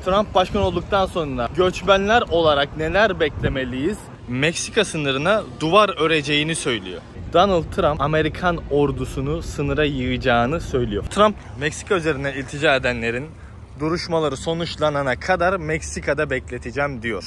Trump başkan olduktan sonra göçmenler olarak neler beklemeliyiz? Meksika sınırına duvar öreceğini söylüyor. Donald Trump Amerikan ordusunu sınıra yığacağını söylüyor. Trump Meksika üzerinden iltica edenlerin duruşmaları sonuçlanana kadar Meksika'da bekleteceğim diyor.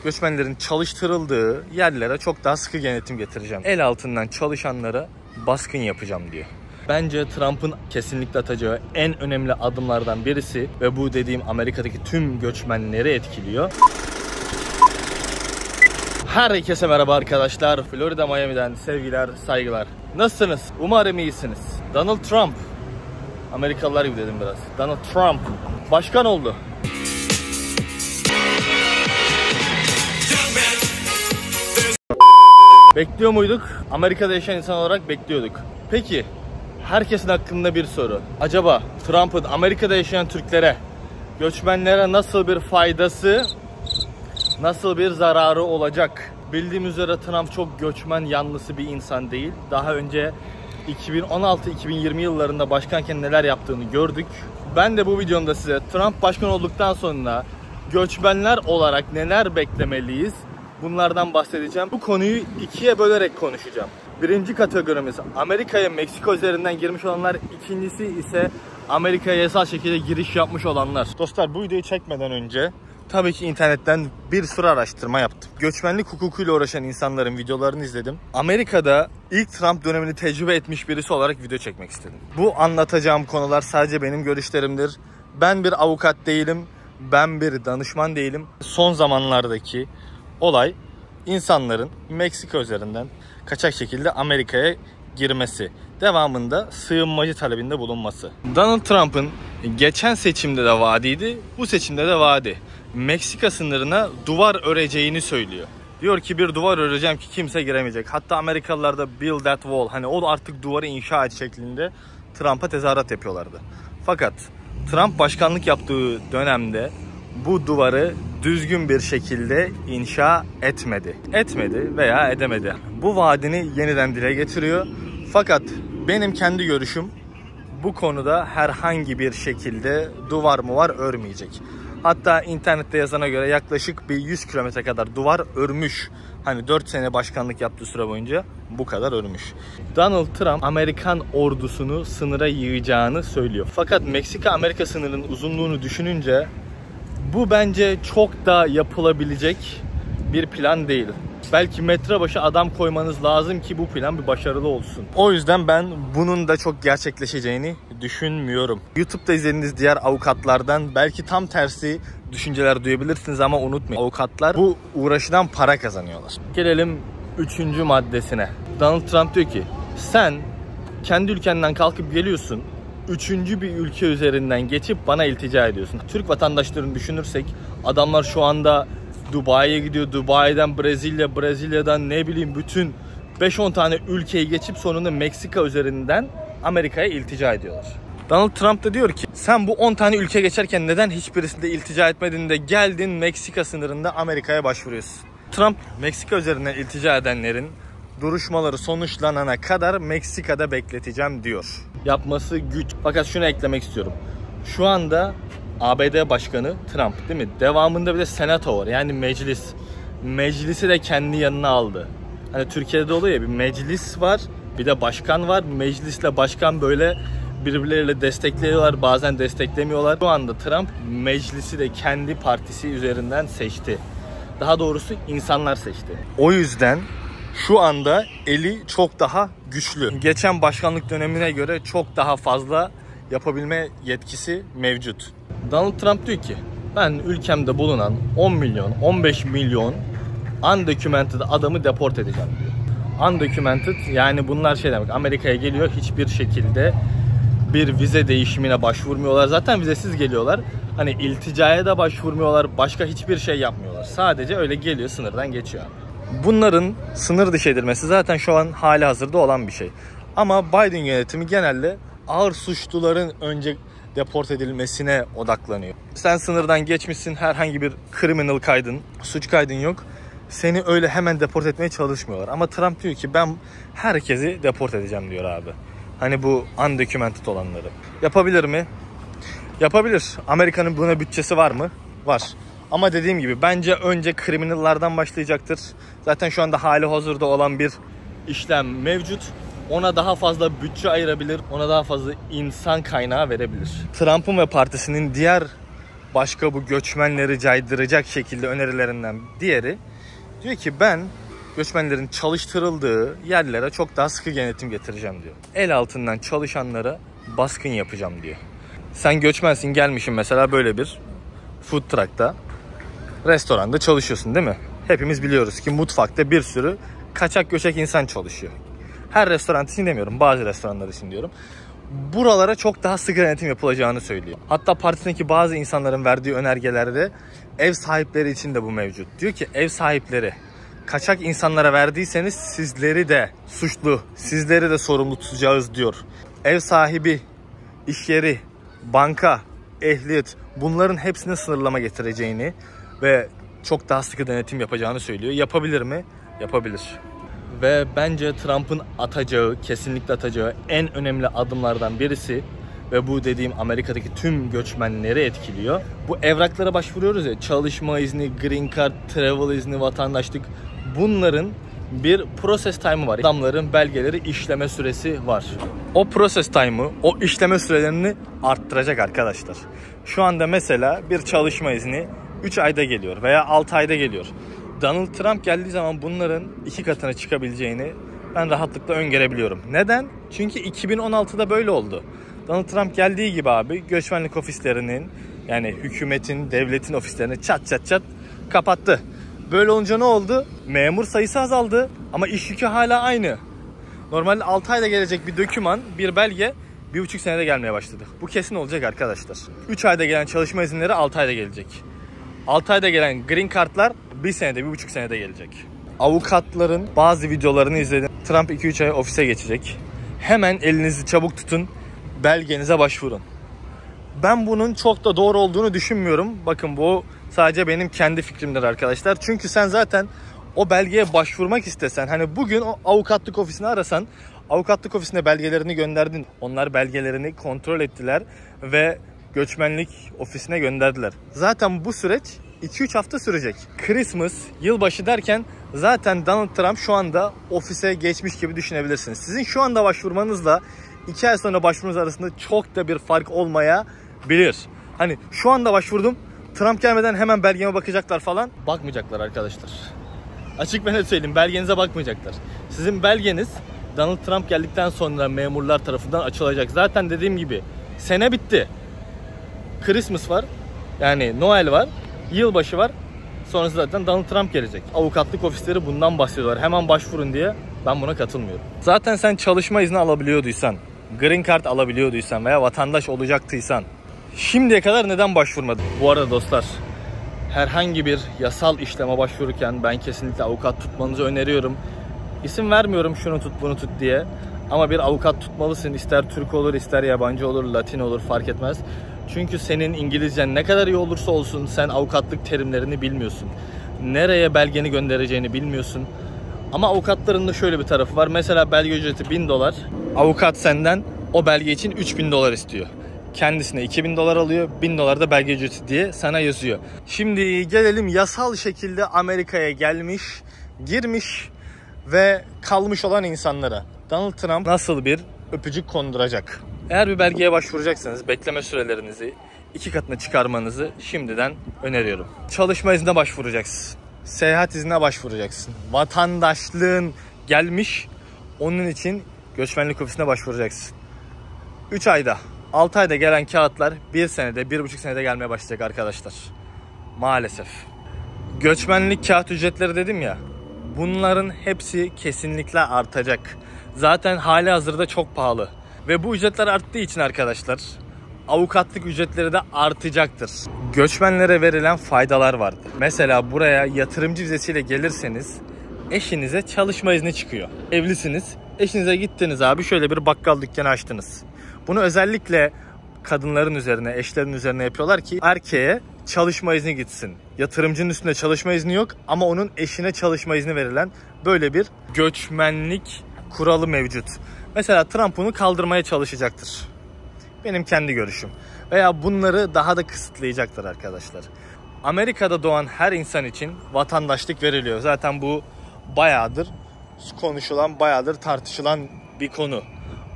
Göçmenlerin çalıştırıldığı yerlere çok daha sıkı denetim getireceğim. El altından çalışanlara baskın yapacağım diyor. Bence Trump'ın kesinlikle atacağı en önemli adımlardan birisi ve bu dediğim Amerika'daki tüm göçmenleri etkiliyor. Herkese merhaba arkadaşlar. Florida Miami'den sevgiler, saygılar. Nasılsınız? Umarım iyisiniz. Donald Trump, Amerikalılar gibi dedim biraz. Donald Trump başkan oldu. Bekliyor muyduk? Amerika'da yaşayan insan olarak bekliyorduk. Peki, herkesin hakkında bir soru. Acaba Trump'ın Amerika'da yaşayan Türklere, göçmenlere nasıl bir faydası, nasıl bir zararı olacak? Bildiğimiz üzere Trump çok göçmen yanlısı bir insan değil. Daha önce 2016-2020 yıllarında başkanken neler yaptığını gördük. Ben de bu videomda size Trump başkan olduktan sonra göçmenler olarak neler beklemeliyiz? Bunlardan bahsedeceğim. Bu konuyu ikiye bölerek konuşacağım. Birinci kategorimiz Amerika'ya Meksika üzerinden girmiş olanlar. İkincisi ise Amerika'ya yasal şekilde giriş yapmış olanlar. Dostlar, bu videoyu çekmeden önce tabii ki internetten bir sürü araştırma yaptım. Göçmenlik hukukuyla uğraşan insanların videolarını izledim. Amerika'da ilk Trump dönemini tecrübe etmiş birisi olarak video çekmek istedim. Bu anlatacağım konular sadece benim görüşlerimdir. Ben bir avukat değilim. Ben bir danışman değilim. Son zamanlardaki olay insanların Meksika üzerinden kaçak şekilde Amerika'ya girmesi. Devamında sığınmacı talebinde bulunması. Donald Trump'ın geçen seçimde de vaadiydi, bu seçimde de vaadi. Meksika sınırına duvar öreceğini söylüyor. Diyor ki bir duvar öreceğim ki kimse giremeyecek. Hatta Amerikalılar da build that wall, hani o artık duvarı inşa et şeklinde Trump'a tezahürat yapıyorlardı. Fakat Trump başkanlık yaptığı dönemde bu duvarı düzgün bir şekilde inşa etmedi. Etmedi veya edemedi. Bu vaadini yeniden dile getiriyor. Fakat benim kendi görüşüm, bu konuda herhangi bir şekilde duvar mı var örmeyecek. Hatta internette yazana göre yaklaşık bir 100 kilometre kadar duvar örmüş. Hani 4 sene başkanlık yaptığı süre boyunca bu kadar örmüş. Donald Trump Amerikan ordusunu sınıra yığacağını söylüyor. Fakat Meksika-Amerika sınırının uzunluğunu düşününce bu bence çok da yapılabilecek bir plan değil. Belki metre başı adam koymanız lazım ki bu plan bir başarılı olsun. O yüzden ben bunun da çok gerçekleşeceğini düşünmüyorum. YouTube'da izlediğiniz diğer avukatlardan belki tam tersi düşünceler duyabilirsiniz ama unutmayın. Avukatlar bu uğraşıdan para kazanıyorlar. Gelelim 3. maddesine. Donald Trump diyor ki sen kendi ülkenden kalkıp geliyorsun. 3. bir ülke üzerinden geçip bana iltica ediyorsun. Türk vatandaşlarını düşünürsek adamlar şu anda Dubai'ye gidiyor. Dubai'den Brezilya, Brezilya'dan ne bileyim bütün 5-10 tane ülkeyi geçip sonunda Meksika üzerinden Amerika'ya iltica ediyorlar. Donald Trump da diyor ki sen bu 10 tane ülke geçerken neden hiçbirisinde iltica etmedin de geldin Meksika sınırında Amerika'ya başvuruyorsun? Trump Meksika üzerinden iltica edenlerin duruşmaları sonuçlanana kadar Meksika'da bekleteceğim diyor. Yapması güç. Fakat şunu eklemek istiyorum. Şu anda ABD Başkanı Trump değil mi? Devamında bir de senato var. Yani meclis. Meclisi de kendi yanına aldı. Hani Türkiye'de oluyor ya, bir meclis var, bir de başkan var. Meclisle başkan böyle birbirleriyle destekliyorlar, bazen desteklemiyorlar. Şu anda Trump meclisi de kendi partisi üzerinden seçti. Daha doğrusu insanlar seçti. O yüzden şu anda eli çok daha güçlü. Geçen başkanlık dönemine göre çok daha fazla yapabilme yetkisi mevcut. Donald Trump diyor ki ben ülkemde bulunan 10 milyon, 15 milyon undocumented adamı deport edeceğim diyor. Undocumented yani bunlar şey demek, Amerika'ya geliyor, hiçbir şekilde bir vize değişimine başvurmuyorlar. Zaten vizesiz geliyorlar. Hani ilticaya da başvurmuyorlar, başka hiçbir şey yapmıyorlar. Sadece öyle geliyor, sınırdan geçiyor. Bunların sınır dışı edilmesi zaten şu an hali hazırda olan bir şey. Ama Biden yönetimi genelde ağır suçluların önce deport edilmesine odaklanıyor. Sen sınırdan geçmişsin, herhangi bir criminal kaydın, suç kaydın yok. Seni öyle hemen deport etmeye çalışmıyorlar. Ama Trump diyor ki ben herkesi deport edeceğim diyor abi. Hani bu undocumented olanları. Yapabilir mi? Yapabilir. Amerika'nın buna bütçesi var mı? var. Ama dediğim gibi bence önce kriminallardan başlayacaktır. Zaten şu anda hali hazırda olan bir işlem mevcut. Ona daha fazla bütçe ayırabilir, ona daha fazla insan kaynağı verebilir. Trump'ın ve partisinin diğer başka bu göçmenleri caydıracak şekilde önerilerinden diğeri diyor ki ben göçmenlerin çalıştırıldığı yerlere çok daha sıkı denetim getireceğim diyor. El altından çalışanlara baskın yapacağım diyor. Sen göçmensin, gelmişsin mesela böyle bir food truck'ta, restoranda çalışıyorsun değil mi? Hepimiz biliyoruz ki mutfakta bir sürü kaçak göçek insan çalışıyor. Her restoran için demiyorum, bazı restoranlar için diyorum. Buralara çok daha sıkı denetim yapılacağını söylüyor. Hatta partisindeki bazı insanların verdiği önergelerde ev sahipleri için de bu mevcut. Diyor ki ev sahipleri kaçak insanlara verdiyseniz sizleri de suçlu, sizleri de sorumlu tutacağız diyor. Ev sahibi, iş yeri, banka, ehliyet, bunların hepsine sınırlama getireceğini ve çok daha sıkı denetim yapacağını söylüyor. Yapabilir mi? Yapabilir. Ve bence Trump'ın atacağı, kesinlikle atacağı en önemli adımlardan birisi ve bu dediğim Amerika'daki tüm göçmenleri etkiliyor. Bu evraklara başvuruyoruz ya, çalışma izni, green card, travel izni, vatandaşlık, bunların bir process time'ı var. Adamların belgeleri işleme süresi var. O process time'ı, o işleme sürelerini arttıracak arkadaşlar. Şu anda mesela bir çalışma izni 3 ayda geliyor veya 6 ayda geliyor. Donald Trump geldiği zaman bunların 2 katına çıkabileceğini ben rahatlıkla öngörebiliyorum. Neden? Çünkü 2016'da böyle oldu. Donald Trump geldiği gibi abi göçmenlik ofislerinin, yani hükümetin, devletin ofislerini çat çat çat kapattı. Böyle olunca ne oldu? Memur sayısı azaldı ama iş yükü hala aynı. Normalde 6 ayda gelecek bir doküman, bir belge 1,5 senede gelmeye başladı. Bu kesin olacak arkadaşlar. 3 ayda gelen çalışma izinleri 6 ayda gelecek. 6 ayda gelen green card'lar 1 senede, 1,5 senede gelecek. Avukatların bazı videolarını izledim. Trump 2-3 ay ofise geçecek. Hemen elinizi çabuk tutun, belgenize başvurun. Ben bunun çok da doğru olduğunu düşünmüyorum. Bakın bu sadece benim kendi fikrimdir arkadaşlar. Çünkü sen zaten o belgeye başvurmak istesen, hani bugün o avukatlık ofisini arasan, avukatlık ofisine belgelerini gönderdin. Onlar belgelerini kontrol ettiler ve göçmenlik ofisine gönderdiler. Zaten bu süreç 2-3 hafta sürecek. Christmas, yılbaşı derken zaten Donald Trump şu anda ofise geçmiş gibi düşünebilirsiniz. Sizin şu anda başvurmanızla 2 ay sonra başvurunuz arasında çok da bir fark olmayabilir. Hani şu anda başvurdum, Trump gelmeden hemen belgeme bakacaklar falan. Bakmayacaklar arkadaşlar. Açık ve net söyleyeyim, belgenize bakmayacaklar. Sizin belgeniz Donald Trump geldikten sonra memurlar tarafından açılacak. Zaten dediğim gibi sene bitti. Christmas var, yani Noel var, yılbaşı var. Sonrası zaten Donald Trump gelecek. Avukatlık ofisleri bundan bahsediyorlar. Hemen başvurun diye. Ben buna katılmıyorum. Zaten sen çalışma izni alabiliyorduysan, green card alabiliyorduysan veya vatandaş olacaktıysan şimdiye kadar neden başvurmadın? Bu arada dostlar, herhangi bir yasal işleme başvururken ben kesinlikle avukat tutmanızı öneriyorum. İsim vermiyorum şunu tut bunu tut diye. Ama bir avukat tutmalısın. İster Türk olur, ister yabancı olur, Latin olur, fark etmez. Çünkü senin İngilizcen ne kadar iyi olursa olsun sen avukatlık terimlerini bilmiyorsun. Nereye belgeni göndereceğini bilmiyorsun. Ama avukatların da şöyle bir tarafı var. Mesela belge ücreti $1000. Avukat senden o belge için $3000 istiyor. Kendisine $2000 alıyor, $1000 da belge ücreti diye sana yazıyor. Şimdi gelelim yasal şekilde Amerika'ya gelmiş, girmiş ve kalmış olan insanlara. Donald Trump nasıl bir öpücük konduracak? Eğer bir belgeye başvuracaksanız bekleme sürelerinizi 2 katına çıkarmanızı şimdiden öneriyorum. Çalışma iznine başvuracaksın. Seyahat iznine başvuracaksın. Vatandaşlığın gelmiş, onun için göçmenlik ofisine başvuracaksın. 3 ayda, 6 ayda gelen kağıtlar 1 senede, 1,5 senede gelmeye başlayacak arkadaşlar. Maalesef. Göçmenlik kağıt ücretleri dedim ya, bunların hepsi kesinlikle artacak. Zaten hali hazırda çok pahalı. Ve bu ücretler arttığı için arkadaşlar avukatlık ücretleri de artacaktır. Göçmenlere verilen faydalar vardır. Mesela buraya yatırımcı vizesiyle gelirseniz eşinize çalışma izni çıkıyor. Evlisiniz, eşinize gittiniz abi, şöyle bir bakkal dükkanı açtınız. Bunu özellikle kadınların üzerine, eşlerin üzerine yapıyorlar ki erkeğe çalışma izni gitsin. Yatırımcının üstünde çalışma izni yok ama onun eşine çalışma izni verilen böyle bir göçmenlik kuralı mevcut. Mesela Trump bunu kaldırmaya çalışacaktır. Benim kendi görüşüm. Veya bunları daha da kısıtlayacaktır arkadaşlar. Amerika'da doğan her insan için vatandaşlık veriliyor. Zaten bu bayağıdır konuşulan, bayağıdır tartışılan bir konu.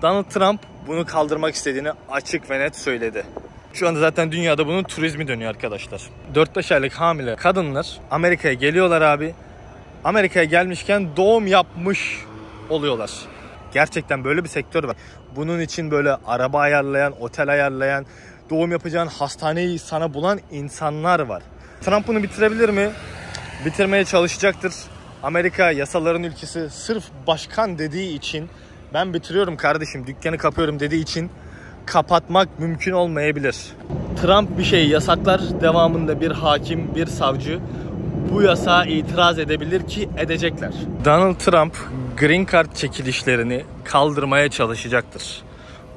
Donald Trump bunu kaldırmak istediğini açık ve net söyledi. Şu anda zaten dünyada bunun turizmi dönüyor arkadaşlar. 4-5 aylık hamile kadınlar Amerika'ya geliyorlar abi. Amerika'ya gelmişken doğum yapmış oluyorlar. Gerçekten böyle bir sektör var. Bunun için böyle araba ayarlayan, otel ayarlayan, doğum yapacağın hastaneyi sana bulan insanlar var. Trump bunu bitirebilir mi? Bitirmeye çalışacaktır. Amerika yasaların ülkesi, sırf başkan dediği için ben bitiriyorum kardeşim, dükkanı kapıyorum dediği için kapatmak mümkün olmayabilir. Trump bir şey yasaklar, devamında bir hakim, bir savcı bu yasağa itiraz edebilir ki edecekler. Donald Trump Green Card çekilişlerini kaldırmaya çalışacaktır.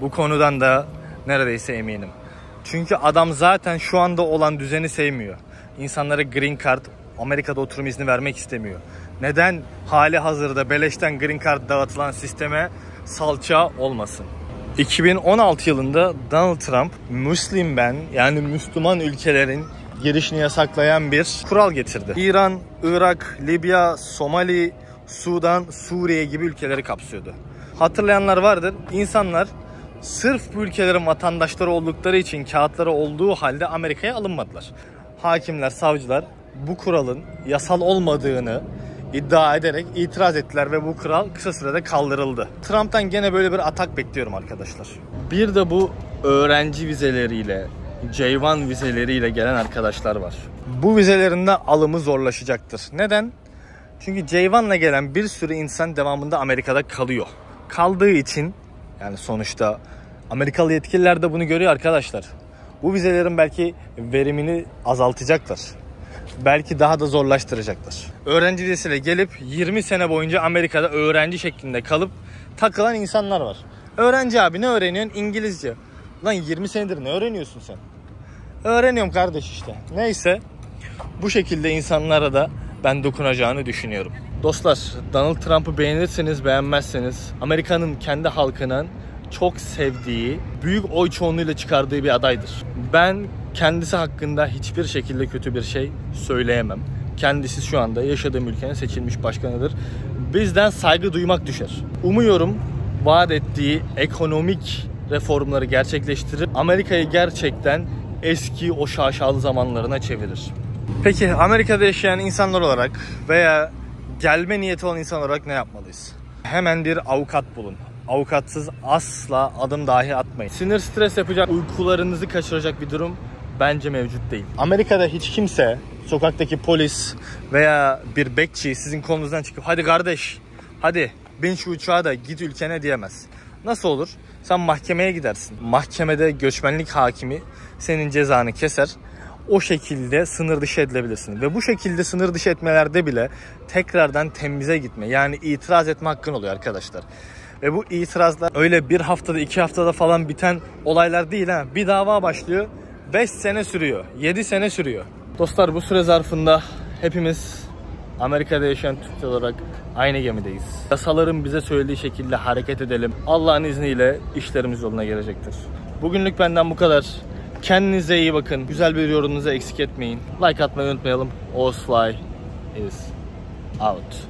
Bu konudan da neredeyse eminim. Çünkü adam zaten şu anda olan düzeni sevmiyor. İnsanlara Green Card, Amerika'da oturum izni vermek istemiyor. Neden hali hazırda beleşten Green Card dağıtılan sisteme salça olmasın? 2016 yılında Donald Trump Muslim ban, yani Müslüman ülkelerin girişini yasaklayan bir kural getirdi. İran, Irak, Libya, Somali, Sudan, Suriye gibi ülkeleri kapsıyordu. Hatırlayanlar vardır. İnsanlar sırf bu ülkelerin vatandaşları oldukları için kağıtları olduğu halde Amerika'ya alınmadılar. Hakimler, savcılar bu kuralın yasal olmadığını iddia ederek itiraz ettiler ve bu kural kısa sürede kaldırıldı. Trump'tan gene böyle bir atak bekliyorum arkadaşlar. Bir de bu öğrenci vizeleriyle, J1 vizeleriyle gelen arkadaşlar var. Bu vizelerin de alımı zorlaşacaktır. Neden? Çünkü J1'la gelen bir sürü insan devamında Amerika'da kalıyor. Kaldığı için, yani sonuçta Amerikalı yetkililer de bunu görüyor arkadaşlar. Bu vizelerin belki verimini azaltacaklar. Belki daha da zorlaştıracaklar. Öğrenci vizesiyle gelip 20 sene boyunca Amerika'da öğrenci şeklinde kalıp takılan insanlar var. Öğrenci abi, ne öğreniyorsun? İngilizce. Lan 20 senedir ne öğreniyorsun sen? Öğreniyorum kardeş işte. Neyse, bu şekilde insanlara da ben dokunacağını düşünüyorum. Dostlar, Donald Trump'ı beğenirseniz beğenmezseniz Amerika'nın kendi halkının çok sevdiği, büyük oy çoğunluğuyla çıkardığı bir adaydır. Ben kendisi hakkında hiçbir şekilde kötü bir şey söyleyemem. Kendisi şu anda yaşadığım ülkenin seçilmiş başkanıdır. Bizden saygı duymak düşer. Umuyorum vaat ettiği ekonomik reformları gerçekleştirir. Amerika'yı gerçekten eski o şaşalı zamanlarına çevirir. Peki Amerika'da yaşayan insanlar olarak veya gelme niyeti olan insan olarak ne yapmalıyız? Hemen bir avukat bulun. Avukatsız asla adım dahi atmayın. Sinir stres yapacak, uykularınızı kaçıracak bir durum bence mevcut değil. Amerika'da hiç kimse, sokaktaki polis veya bir bekçi sizin kolunuzdan çıkıp hadi kardeş, hadi bin şu uçağa da git ülkene diyemez. Nasıl olur? Sen mahkemeye gidersin. Mahkemede göçmenlik hakimi senin cezanı keser. O şekilde sınır dışı edilebilirsin. Ve bu şekilde sınır dışı etmelerde bile tekrardan temize gitme, yani itiraz etme hakkın oluyor arkadaşlar. Ve bu itirazlar öyle bir haftada 2 haftada falan biten olaylar değil ha. Bir dava başlıyor, 5 sene sürüyor, 7 sene sürüyor. Dostlar, bu süre zarfında hepimiz Amerika'da yaşayan Türkler olarak aynı gemideyiz. Yasaların bize söylediği şekilde hareket edelim. Allah'ın izniyle işlerimiz yoluna gelecektir. Bugünlük benden bu kadar. Kendinize iyi bakın. Güzel bir yorumunuzu eksik etmeyin. Like atmayı unutmayalım. Oğuz Fly is out.